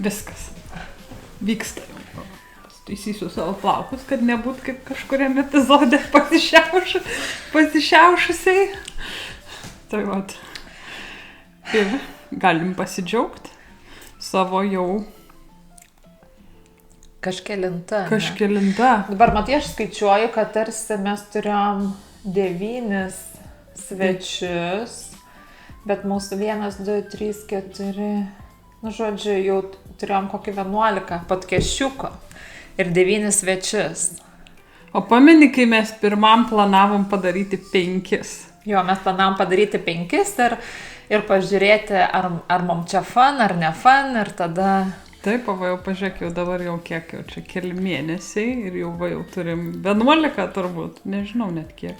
Viskas. Vyksta jau. Taisysiu savo plaukus, kad nebūt kaip kažkuriam epizode pasišiaušusiai. Tai vat. Ir galim pasidžiaugti savo jau kažkelinta. Dabar matai, aš skaičiuoju, kad tarsi mes turėjom 9 svečius, bet mūsų 1, 2, 3, 4, žodžiu, jau turėjom kokį 11 podkešiuko ir 9 svečius. O pameni, kai mes pirmam planavom padaryti 5? Jo, mes planavom padaryti 5 ir pažiūrėti, ar mum čia fun, ar ne fun, ir tada... Taip, jau pažiūrėk, jau dabar jau kiek, jau čia keli mėnesiai ir jau turim 11 turbūt, nežinau net kiek.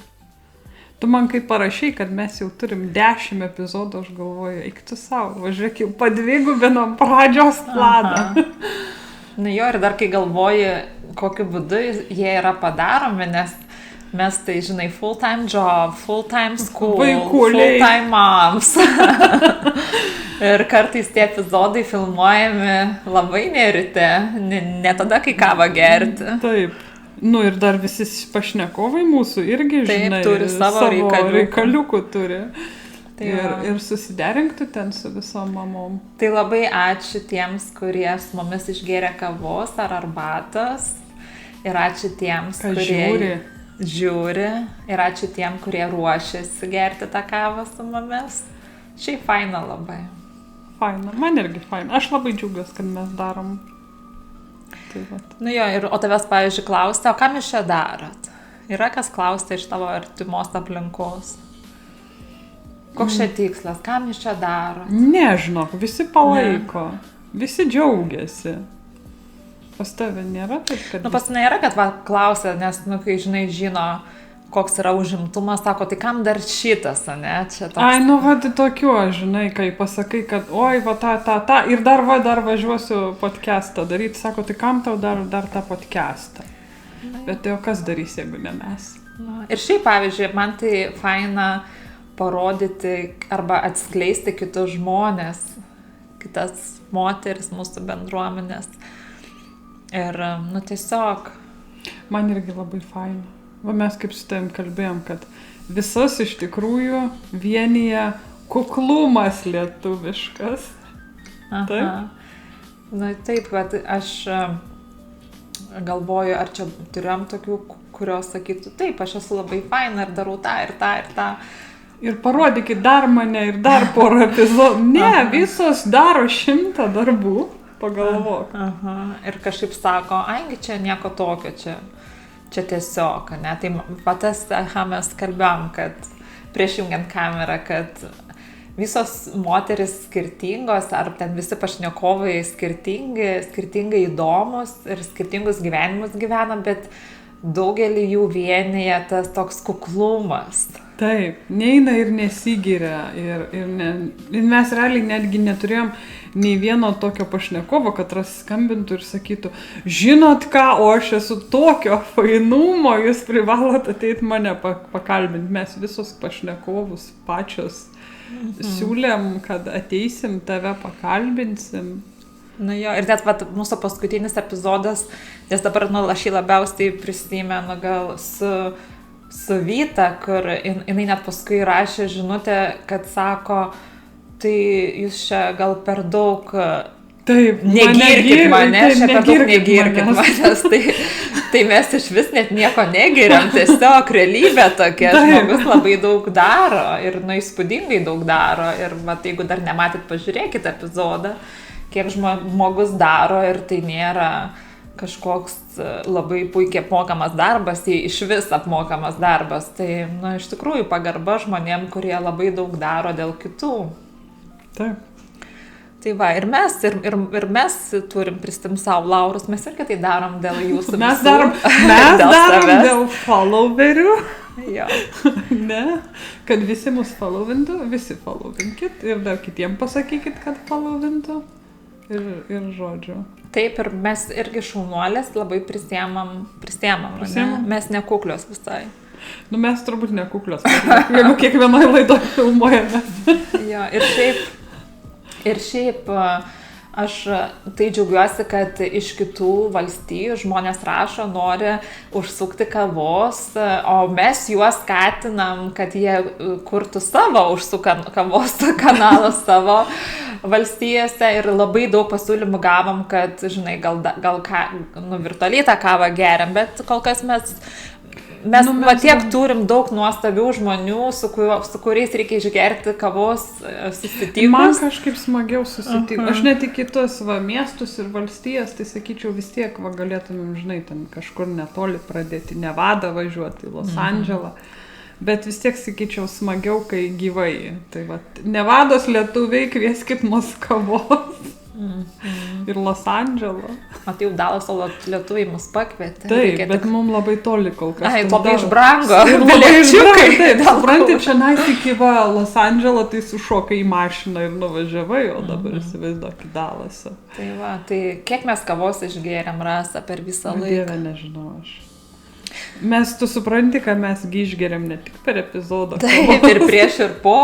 Tu man kai parašai, kad mes jau turim 10 epizodų, aš galvoju, eik tu savo, važiuok jau padvigubinom pradžios planą. Na jo, ir dar kai galvoji, kokiu būdu jie yra padaromi, nes mes tai, žinai, full-time job, full-time school, Vaikuliai. Full-time moms. Ir kartais tie epizodai filmuojami labai nerite, ne tada, kai kavą gerti. Taip. Nu ir dar visi pašnekovai mūsų irgi, taip, žinai, turi savo reikaliukų turi. Ir susiderinktų ten su visom mamom. Tai labai ačiū tiems, kurie su mumis išgėrė kavos ar arbatos. Ir ačiū tiems, kurie žiūri. Ir ačiū tiem, kurie ruošiasi gerti tą kavą su mumis. Šiaip faina labai. Faina, man irgi faina. Aš labai džiaugiuosi, kad mes darom. Tai nu jo, o tavęs, pavyzdžiui, klausia, o ką jūs čia darot? Yra kas klausia iš tavo artimos aplinkos? Koks čia tikslas? Kam jūs čia darot? Nežinok, visi palaiko. Visi džiaugiasi. Pas tave nėra taip, kad... Nu, pas nėra, kad klausia, nes, kai, žinai, žino, koks yra užimtumas, sako, tai kam dar šitas, ne? Čia toks... Ai, nu, tokiu, žinai, kai pasakai, kad, oi, ta, ir dar važiuosiu podcastą daryti, sako, tai kam tau dar tą podcastą? Bet tai o kas darys, jeigu ne mes? Ir šiaip, pavyzdžiui, man tai faina parodyti arba atskleisti kitus žmonės, kitas moteris mūsų bendruomenės. Ir, nu, tiesiog. Man irgi labai faina. Va mes kaip su tavim kalbėjom, kad visas iš tikrųjų vienyje kuklumas lietuviškas. Aha. Taip? Na taip, bet aš galvoju, ar čia turėjom tokių, kurios sakytų, taip, aš esu labai faina ir darau tą ir tą ir tą. Ir parodykit dar mane ir dar porą epizodų. Ne, visos daro 100 darbų, pagalvok. Aha. Ir kažkaip sako, aingi čia nieko tokio, čia tiesiog, ne? Tai patas, mes kalbėjom, kad prieš jungiant kamerą, kad visos moteris skirtingos, ar ten visi pašnekovai skirtingai įdomus ir skirtingus gyvenimus gyvena, bet daugelį jų vienyje tas toks kuklumas. Taip, neina ir nesigiria. Ir mes realiai netgi neturėjom nei vieno tokio pašnekovo, kad skambintų ir sakytų, žinot ką, o aš esu tokio fainumo, jūs privalot ateiti mane pakalbinti. Mes visus pašnekovus pačios siūlėm, kad ateisim, tave pakalbinsim. Nu jo, ir net mūsų paskutinis epizodas, nes dabar aš jį labiausiai prisimenu gal su Vyta, kur jinai net paskui rašė žinutę, kad sako, tai jūs čia gal per daug negirkit manęs, čia per daug negirkit manęs, tai mes iš vis net nieko negiriam, tiesiog realybė tokia, žmogus labai daug daro ir įspūdingai daug daro ir jeigu dar nematėt, pažiūrėkit epizodą, kiek žmogus daro ir tai nėra kažkoks labai puikiai apmokamas darbas, tai iš vis apmokamas darbas. Tai, iš tikrųjų, pagarba žmonėm, kurie labai daug daro dėl kitų. Taip. Tai va, ir mes turim pristim savo laurus, mes irgi tai darom dėl jūsų. Mes darom dėl followerių. Jo. Ne, kad visi mus followintų, visi followinkit ir dar kitiem pasakykit, kad followintų. Ir žodžiu. Taip, ir mes irgi šaunuolės labai prisiemam. Mes nekuklios visai. Nu, mes turbūt nekuklios, jeigu kiekvienoje laidoje filmuojame. Jo, ir šiaip Aš tai džiaugiuosi, kad iš kitų valstijų žmonės rašo, nori užsukti kavos, o mes juos skatinam, kad jie kurtų savo kavos kanalą savo valstijose ir labai daug pasiūlymų gavom, kad, žinai, gal virtualiai tą kavą geriam, bet kol kas mes tiek turim daug nuostabių žmonių, su kuriais reikia išgerti kavos susitikus. Man kažkaip smagiau susitikus. Aš net į kitus miestus ir valstijas, tai sakyčiau, vis tiek galėtumėm, žinai, ten kažkur netoli pradėti, Nevadą važiuoti, į Los Andželą. Bet vis tiek, sakyčiau, smagiau, kai gyvai. Tai Nevados lietuviai kvieskit mus kavos. Ir Los Andželo. O tai jau Dalaso lietuviai mus pakvietė. Taip, bet mums labai toli kol kas. Ai, labai išbrango. Ir labai išbrango. Taip, supranti, čia nais iki Los Andželo, tai sušokai į mašiną ir nuvažiavai, o dabar įsivaizduok į Dalasą. Tai tai kiek mes kavos išgėrėm, Rasa, per visą laiką? Dieve, nežinau aš. Tu supranti, kad mes išgeriam ne tik per epizodą. Taip, ir prieš ir po.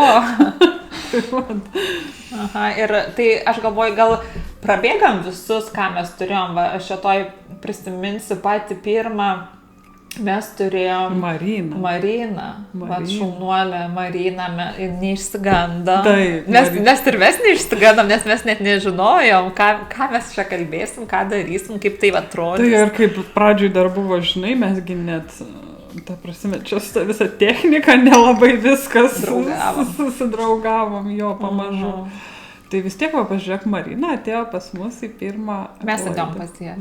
Aha, ir tai aš galvoju, gal prabėgam visus, ką mes turėjom. Aš šitoj prisiminsiu patį pirmą. Mes turėjom Mariną. Šaunuolę Mariną, neišsigandom. Mes ir mes neišsigandom, nes mes net nežinojom, ką mes čia kalbėsim, ką darysim, kaip tai atrodys. Tai ir kaip pradžioj dar buvo, žinai, mesgi net, ta prasme, čia su visą techniką nelabai viskas susidraugavom jo pamažu. Tai vis tiek, pažiūrėk, Marina atėjo pas mus į pirmą... Mes atėjom pas ją,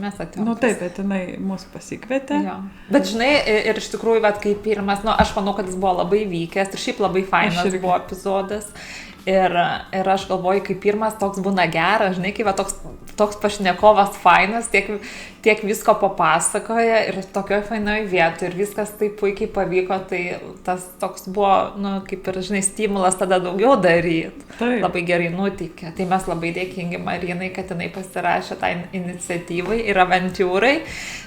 taip, bet jinai mus pasikvietė. Jo. Bet žinai, ir iš tikrųjų, kai pirmas, aš manau, kad jis buvo labai vykęs ir šiaip labai fainas buvo epizodas. Ir aš galvoju, kai pirmas toks būna geras, žinai, kai toks pašnekovas fainas, tiek visko papasakoja ir tokioje fainoje vietoje ir viskas taip puikiai pavyko, tai tas toks buvo, kaip ir, žinai, stimulas tada daugiau daryti. Labai gerai nuteikė. Tai mes labai dėkingi Marinai, kad jinai pasirašė tą iniciatyvai ir avantūrai,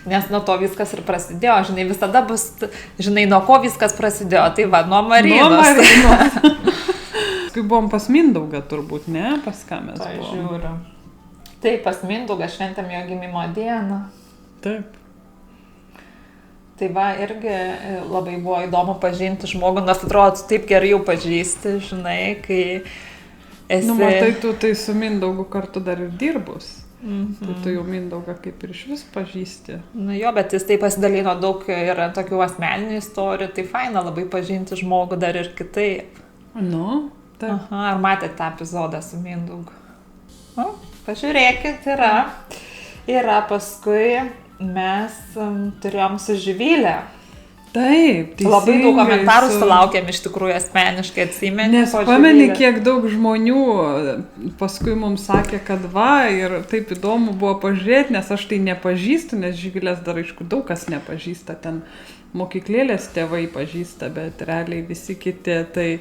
nes nuo to viskas ir prasidėjo. Žinai, visada bus, žinai, nuo ko viskas prasidėjo. Tai nuo Marinos. Kai buvom pas Mindaugą turbūt, ne? Pas ką mes buvom? Žiūriu. Taip, pas Mindaugą šventėm jo gimimo dieną. Taip. Tai irgi labai buvo įdomu pažinti žmogų, nors atrodo, tu taip gerai jau pažįsti, žinai, kai esi... Matai, tu tai su Mindaugu kartu dar ir dirbus. Tai tu jau Mindaugą kaip ir iš vis pažįsti. Jo, bet jis taip pasidalino daug ir tokių asmeninių istorijų, tai faina labai pažinti žmogų dar ir kitaip. Taip. Ar matėte tą epizodą su Mindaugu? Pažiūrėkit, yra paskui mes turėjom su Živilę. Taip, teisingai. Labai daug komentarų sulaukėm iš tikrųjų asmeniškai, atsimeni. Nes pameni, kiek daug žmonių paskui mums sakė, kad ir taip įdomu buvo pažiūrėti, nes aš tai nepažįstu, nes Živilės dar aišku daug kas nepažįsta, ten mokyklėlės tėvai pažįsta, bet realiai visi kiti, tai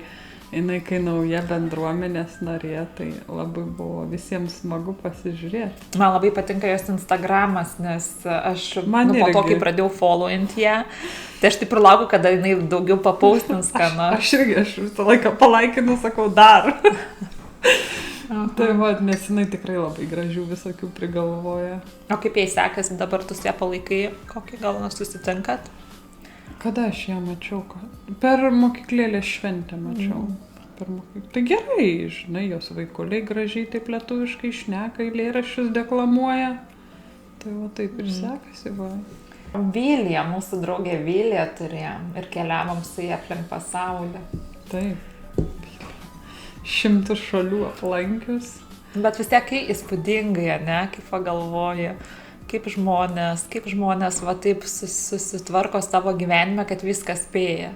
jinai, kai nauja bendruomenės narė, tai labai buvo visiems smagu pasižiūrėti. Man labai patinka jos Instagramas, nes aš po to, kai pradėjau followint ją, tai aš taip ir laukiu, kada jinai daugiau papaustins, ką nors. Aš visą laiką palaikinu, sakau, dar. Tai nes jinai tikrai labai gražių visokių prigalvoja. O kaip jai sekasi dabar, tu ją palaikai, kokį gal susitinkat? Kada aš ją mačiau? Per mokyklėlės šventę mačiau. Tai gerai, žinai, jos vaikuliai gražiai taip lietuviškai šneka, eilėraščius deklamuoja. Tai taip ir sekasi. Vilija, mūsų draugė Vilija turėjom ir keliavom su jie aplink pasaulį. Taip. 100 šalių aplankius. Bet vis tiek įspūdingai, ne, kaip pagalvoju. Kaip žmonės taip susitvarko savo gyvenime, kad viską spėja.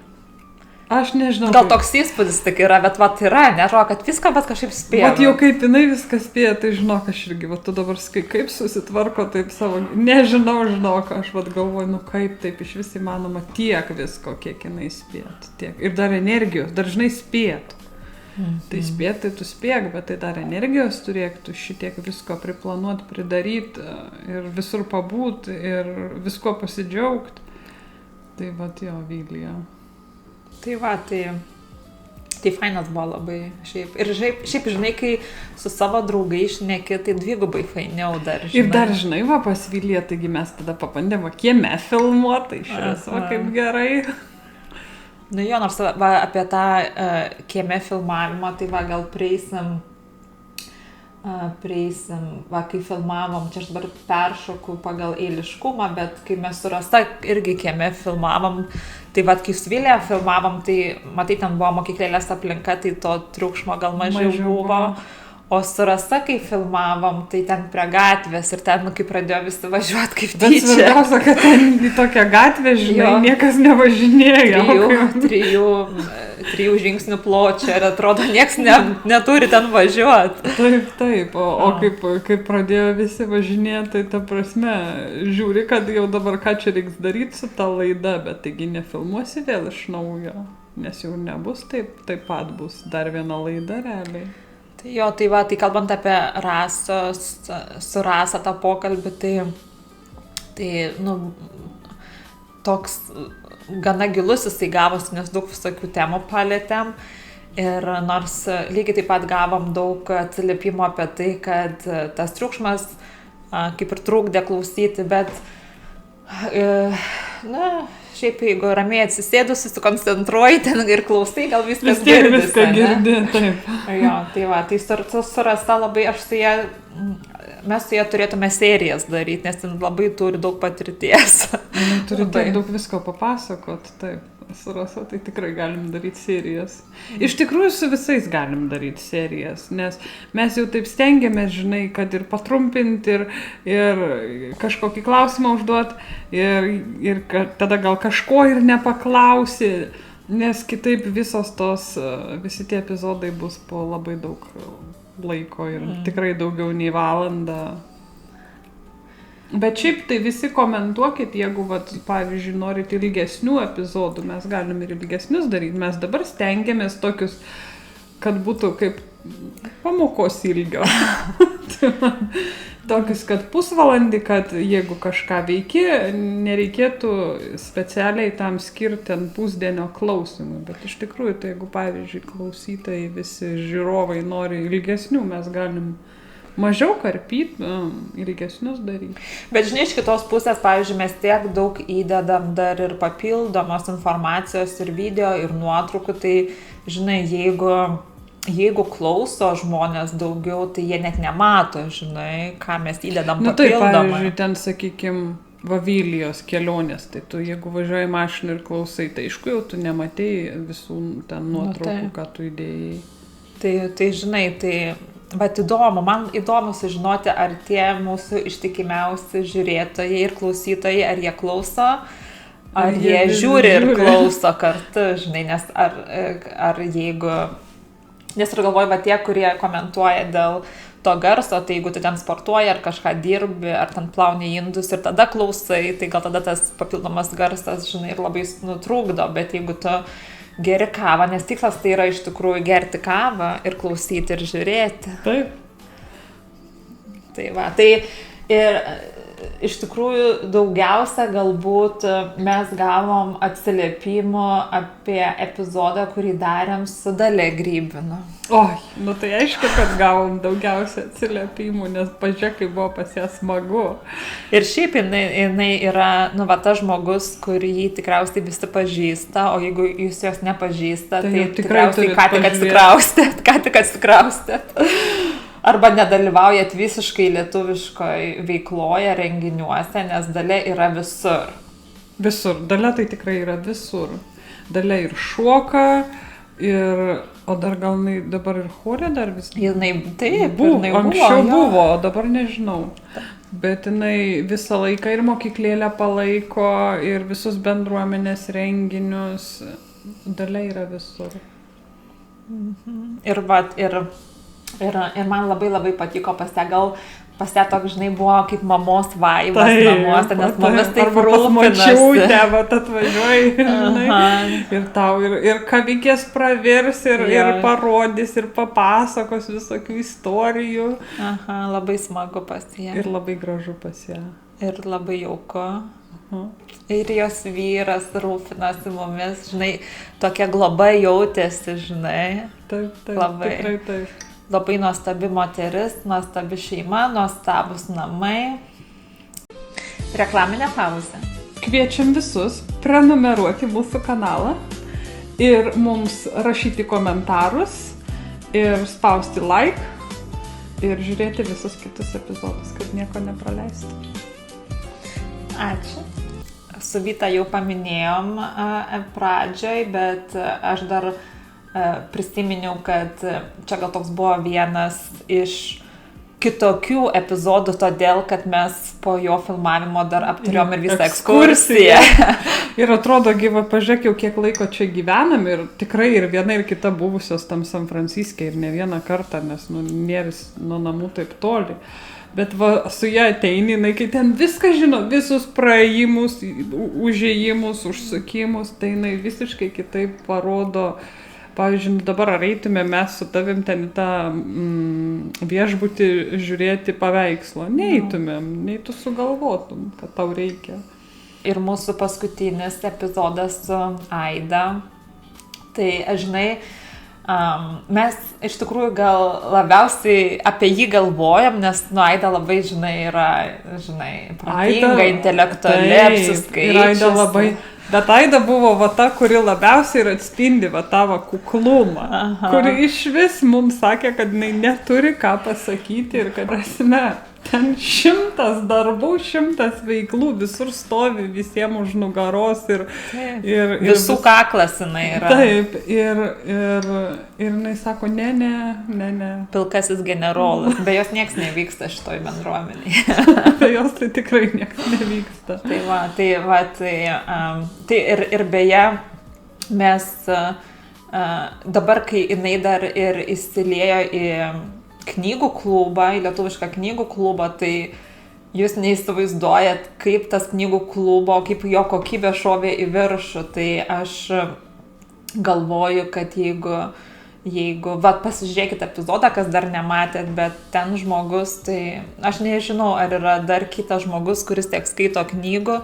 Aš nežinau. Gal toks įspūdis tik yra, bet yra, nežinau, kad viską kažkaip spėja. Jau kaip jinai viską spėja, tai žinok, aš irgi, tu dabar sakai, kaip susitvarko taip savo, nežinau, aš galvoju, kaip taip iš vis įmanoma tiek visko, kiek jinai spėtų, tiek. Ir dar energijos, dar žinai spėtų. Tai spėt, tai tu spėk, bet tai dar energijos turėk, tu šitiek visko priplanuoti, pridaryti ir visur pabūti ir visko pasidžiaugti. Tai jo, Vilija. Tai Tai fainas buvo labai šiaip. Ir šiaip žinai, kai su savo draugai šneki, tai dvigubai fainiau dar, žinai. Ir dar, žinai, va pas Viliją, taigi mes tada pabandėm kieme filmuoti, iš viso, kaip gerai. Nu jo, nors va, apie tą kieme filmavimą, tai va gal prieisim, va kai filmavom, čia aš dabar peršoku pagal eiliškumą, bet kai mes su Rasa irgi kieme filmavom, tai va kai su Vilija filmavom, tai matai, ten buvo mokyklėlės aplinka, tai to triukšmo gal mažiau buvo. O su Rasa, kai filmavom, tai ten prie gatvės ir ten, kai pradėjo visi važiuoti kaip tyčia. Bet svarbiausia, kad ten į tokią gatvę, žinai, niekas nevažinėjo. Trijų žingsnių pločio ir atrodo, nieks neturi ten važiuoti. Taip. O kaip pradėjo visi važinėti, tai ta prasme, žiūri, kad jau dabar ką čia reiks daryti su ta laida, bet taigi nefilmuosi vėl iš naujo, nes jau nebus taip pat bus dar viena laida realiai. Jo, tai va, tai kalbant apie su Rasa tą pokalbį, tai nu, toks gana gilus jisai gavosi, nes daug visokių temų palėtėm. Ir nors lygiai taip pat gavom daug atsiliepimo apie tai, kad tas triukšmas kaip ir trukdė klausyti, bet šiaip jeigu ramiai atsisėdus, susikoncentruoji ten ir klausai, gal viskas girdisi. Viską girdi, taip. Jo, tai va, tai su Rasa labai, mes su ja turėtume serijas daryti, nes ten labai turi daug patirties. Turi tiek daug visko papasakot, taip. Su Rasa tai tikrai galim daryti serijas. Iš tikrųjų su visais galim daryti serijas, nes mes jau taip stengiamės, žinai, kad ir patrumpinti, ir kažkokį klausimą užduoti, ir tada gal kažko ir nepaklausi, nes kitaip visi tie epizodai bus po labai daug laiko ir tikrai daugiau nei valandą. Bet šiaip tai visi komentuokit, jeigu, pavyzdžiui, norit ilgesnių epizodų, mes galim ir ilgesnius daryti. Mes dabar stengiamės tokius, kad būtų kaip pamokos ilgio. Tokius, kad pusvalandį, kad jeigu kažką veiki, nereikėtų specialiai tam skirti ant pusdienio klausimų. Bet iš tikrųjų, tai jeigu, pavyzdžiui, klausytojai, visi žiūrovai nori ilgesnių, mes galim mažiau karpyti, ilgesnius daryti. Bet žinai, iš kitos pusės, pavyzdžiui, mes tiek daug įdedam dar ir papildomos informacijos ir video, ir nuotraukų, tai, žinai, jeigu klauso žmonės daugiau, tai jie net nemato, žinai, ką mes įdedam papildomą. Tai, pavyzdžiui, ten, sakykime, Vilijos kelionės, tai tu, jeigu važiuoji mašiną ir klausai, tai aišku, jau tu nematei visų ten nuotraukų, ką tu įdėjai. Tai žinai, bet man įdomu sužinoti, ar tie mūsų ištikimiausi žiūrėtojai ir klausytojai, ar jie klauso, ar jie žiūri ir klauso kartu, žinai, nes ar jeigu, nes ir galvoju, tie, kurie komentuoja dėl to garso, tai jeigu tu ten sportuoji, ar kažką dirbi, ar ten plauni indus ir tada klausai, tai gal tada tas papildomas garsas, žinai, ir labai nutrūkdo, bet jeigu tu geri kavą, nes tikslas tai yra iš tikrųjų gerti kavą ir klausyti ir žiūrėti. Taip. Tai va, tai ir iš tikrųjų daugiausia galbūt mes gavom atsiliepimų apie epizodą, kurį darėm su Dalia Grybinu. Oi, nu tai aišku, kad gavom daugiausia atsiliepimų, nes pažiūrėk, kai buvo pas ją smagu. Ir šiaip jinai yra, tas žmogus, kurį tikriausiai visi pažįsta, o jeigu jūs jos nepažįsta, tai tikriausiai ką tik atsikraustėt. Arba nedalyvaujat visiškai lietuviškoje veikloje, renginiuose, nes Dalia yra visur. Visur. Dalia tai tikrai yra visur. Dalia ir šoka, o dar gal dabar ir chore dar vis... Anksčiau buvo, o dabar nežinau. Bet jinai visą laiką ir mokyklėlę palaiko, ir visus bendruomenės renginius. Dalia yra visur. Ir man labai labai patiko pas ją, gal pas ją toks, žinai, buvo kaip mamos vaibas namuose, nes mamas taip rūpinasi. Atvažiuoji, žinai, ir tau ir kavikės pravirs, ir parodys, ir papasakos visokių istorijų. Labai smagu pas ją. Ir labai gražu pas ją. Ir labai jauku. Ir jos vyras rūpinasi mumis, žinai, tokia globa jautėsi, žinai. Taip, Labai. tikrai taip. Labai nuostabi moteris, nuostabi šeima, nuostabus namai. Reklaminė pauzė. Kviečiam visus prenumeruoti mūsų kanalą ir mums rašyti komentarus ir spausti like ir žiūrėti visus kitus epizodus, kad nieko nepraleisti. Ačiū. Su Vita jau paminėjom pradžioj, bet aš dar prisiminiau, kad čia gal toks buvo vienas iš kitokių epizodų, todėl, kad mes po jo filmavimo dar apturėjom ir visą ekskursiją. Ir atrodo, gyva, pažiūrėk jau kiek laiko čia gyvenam ir tikrai ir viena ir kita buvusios tam San Franciske ir ne vieną kartą, nes nėris nuo namų taip toli. Bet va, su ją ateini, kai ten viską žino, visus praėjimus, užėjimus, užsukimus, tai jinai visiškai kitaip parodo. Pavyzdžiui, dabar ar eitume mes su tavim ten į tą viešbutį žiūrėti paveikslo. Neeitumėm, nei tu sugalvotum, kad tau reikia. Ir mūsų paskutinis epizodas su Aida. Tai, žinai, mes iš tikrųjų gal labiausiai apie jį galvojam, nes Aida labai, žinai, yra, protinga, intelektuali, apsiskaičiusi. Ir Aida labai... Bet Aida buvo va ta, kuri labiausiai ir atspindi va tavo kuklumą. Aha. Kuri iš vis mums sakė, kad jinai neturi ką pasakyti ir kad esame ten 100 darbų, 100 veiklų, visur stovi visiems už nugaros ir visų kaklas jinai yra. Taip, ir jinai sako, ne. Pilkasis generolas, be jos nieks nevyksta šitoj bendruomeniai. Be jos tai tikrai nieks nevyksta. Tai ir beje, mes dabar, kai jinai dar ir įsiliejo į knygų klubą, į lietuvišką knygų klubą, tai jūs neįsivaizduojat, kaip tas knygų klubo, kaip jo kokybė šovė į viršų. Tai aš galvoju, kad jeigu pasižiūrėkit epizodą, kas dar nematėt, bet ten žmogus, tai aš nežinau, ar yra dar kitas žmogus, kuris tiek skaito knygų,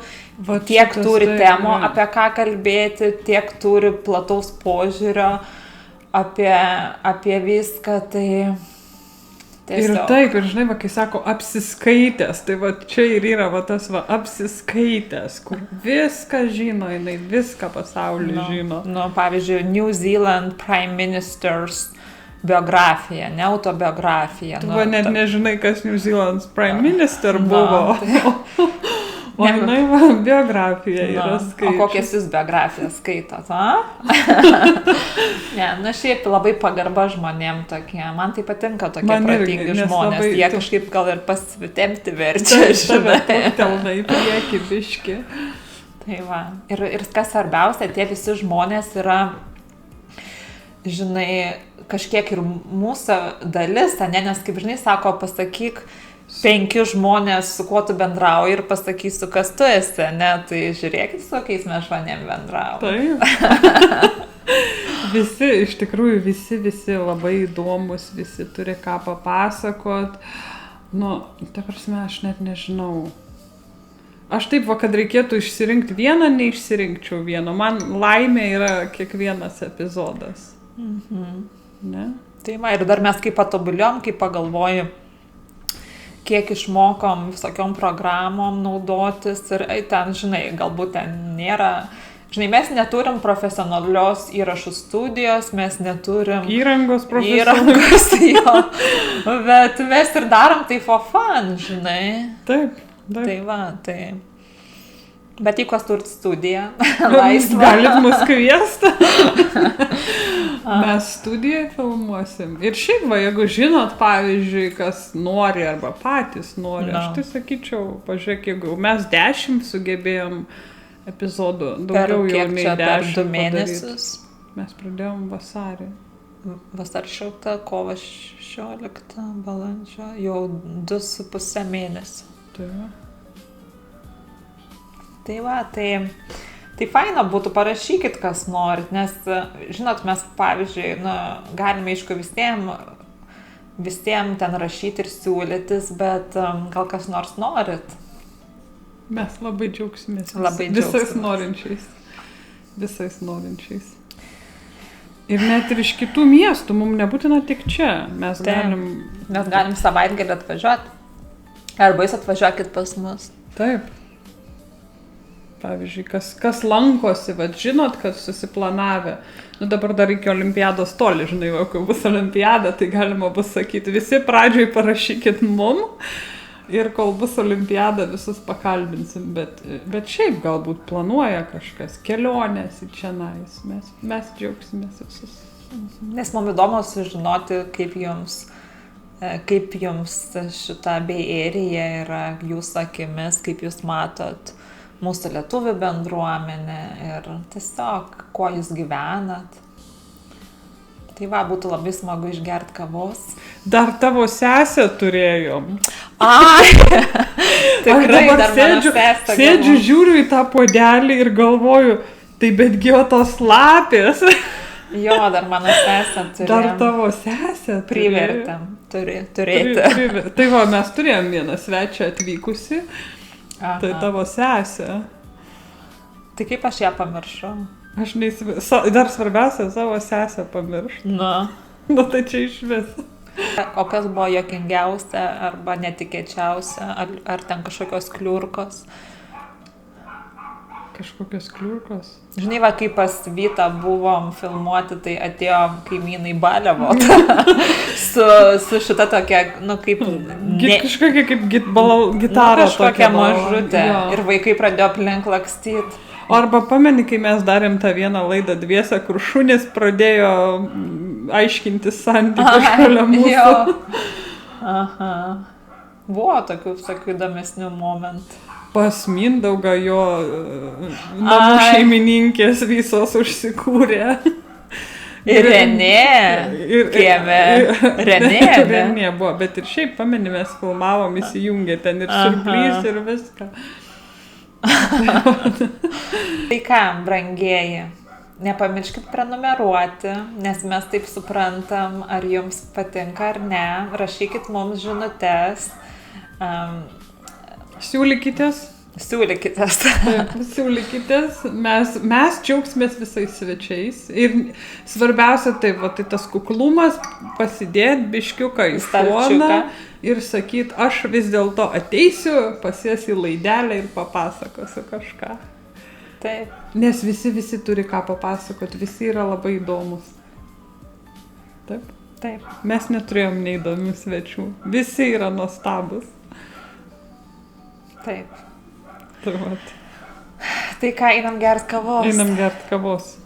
tiek turi temų, apie ką kalbėti, tiek turi plataus požiūrio apie viską, tai... Ir taip, ir žinai, kai sako apsiskaitęs, tai va čia ir yra va tas va apsiskaitęs, kur viską žino, jinai viską pasaulį žino. Pavyzdžiui, New Zealand Prime Minister's biografija, ne autobiografija. Tu net nežinai, kas New Zealand's Prime Minister buvo. O jinai biografiją yra skaičius. O kokias jūs biografijas skaitot, šiaip labai pagarba žmonėm tokie. Man tai patinka tokie protingi žmonės. Jie kažkaip gal ir pasitempti verčia, žinai. Telna į priekį biški. Tai va. Ir kas svarbiausia, tie visi žmonės yra, žinai, kažkiek ir mūsų dalis, nes kaip žinai, sako, pasakyk 5 žmonės, su kuo tu bendrauji ir pasakysiu, kas tu esi, ne? Tai žiūrėkit, su kokiais mes žmonėm bendraujam. Taip. Iš tikrųjų, visi labai įdomus, visi turi ką papasakot. Ta prasme, aš net nežinau. Aš taip, kad reikėtų išsirinkti vieną, neišsirinkčiau vieno. Man laimė yra kiekvienas epizodas. Ne? Tai ir dar mes kaip patobulėjom, kaip pagalvoju, kiek išmokom visokiom programom naudotis ir ten, žinai, galbūt ten nėra, žinai, mes neturim profesionalios įrašų studijos, mes neturim įrangos, jo, bet mes ir darom tai for fun, žinai. Taip. Tai va, tai. Bet jeigu kas turit studiją, laisvą. Galit mus kviesti. Mes studiją filmuosim. Ir šiaip, jeigu žinot, pavyzdžiui, kas nori arba patys nori, aš tai sakyčiau, pažiūrėk, jeigu mes 10 sugebėjom epizodų, daugiau jau nei 10 per 2 mėnesius. Mes pradėjom vasarį. Vasarį 6, kovo 16, balandžio, jau 2,5 mėnesio. Tai va, tai faina būtų, parašykit, kas norit, nes, žinot, mes, pavyzdžiui, galime, aišku, visiems ten rašyti ir siūlytis, bet gal kas nors norit. Mes labai džiaugsimės Labai visais džiaugsimės. norinčiais. Visais norinčiais. Ir net ir iš kitų miestų, mums nebūtina tik čia. Mes galim savaitgalį atvažiuoti. Arba jūs atvažiuokit pas mus. Taip. Pavyzdžiui, kas lankosi, žinot, kas susiplanavę. Dabar dar iki olimpiados toli, žinai, kai bus olimpiada, tai galima bus sakyti, visi pradžioj parašykit mum ir kol bus olimpiada, visus pakalbinsim. Bet šiaip galbūt planuoja kažkas, kelionės į čionais. Mes džiaugsimės visus. Nes mums įdomu sužinoti, kaip jums šita Bay Area yra jūsų akimis, kaip jūs matot mūsų lietuvių bendruomenę ir tiesiog, kuo jūs gyvenat. Tai būtų labai smagu išgerti kavos. Dar tavo sesę turėjom. Ai, tikrai dabar dar mano sesė. Sėdžiu, žiūriu į tą puodelį ir galvoju, tai betgi o tos lapės. Jo, dar mano sesė turėjo. Dar tavo sesė privertėm turėti. Tai mes turėjom vieną svečią atvykusi. Aha. Tai tavo sesė. Tai kaip aš ją pamiršau? Aš dar svarbiausia, savo sesę pamiršau. Nu tai čia iš vis. O kas buvo juokingiausia arba netikėčiausia? Ar ten kažkokios kliurkos? Kažkokios kliurkos? Žinai, kai pas Vytą buvom filmuoti, tai atėjo kaimynai baliavot su šita tokia, kaip... Kažkokia kaip gitara. Kažkokia mažutė. Jo. Ir vaikai pradėjo aplink lakstyti. Arba pameni, kai mes darėm tą vieną laidą dviese, kur šunys pradėjo aiškinti santykių šalia mūsų. Aha. Buvo tokių įdomesnių momentų. Pas Mindaugą jo namų šeimininkės visos užsikūrė. Ir Renė. Renė buvo, bet ir šiaip, pameni, mes filmavom, įsijungė ten ir siurblys ir viską. Tai ką, brangieji, nepamirškit prenumeruoti, nes mes taip suprantam, ar jums patinka ar ne. Rašykit mums žinutes. Siūlykitės. Mes džiaugsimės visais svečiais. Ir svarbiausia tai tas kuklumas, pasidėt biškiuką į šoną ir sakyt, aš vis dėlto ateisiu, pasies į laidelę ir papasakosiu kažką. Taip. Nes visi turi ką papasakot, visi yra labai įdomus. Taip? Taip. Mes neturėjom neįdomių svečių. Visi yra nuostabus. Taip. Tai ką, einam gert kavos. Einam gert kavos.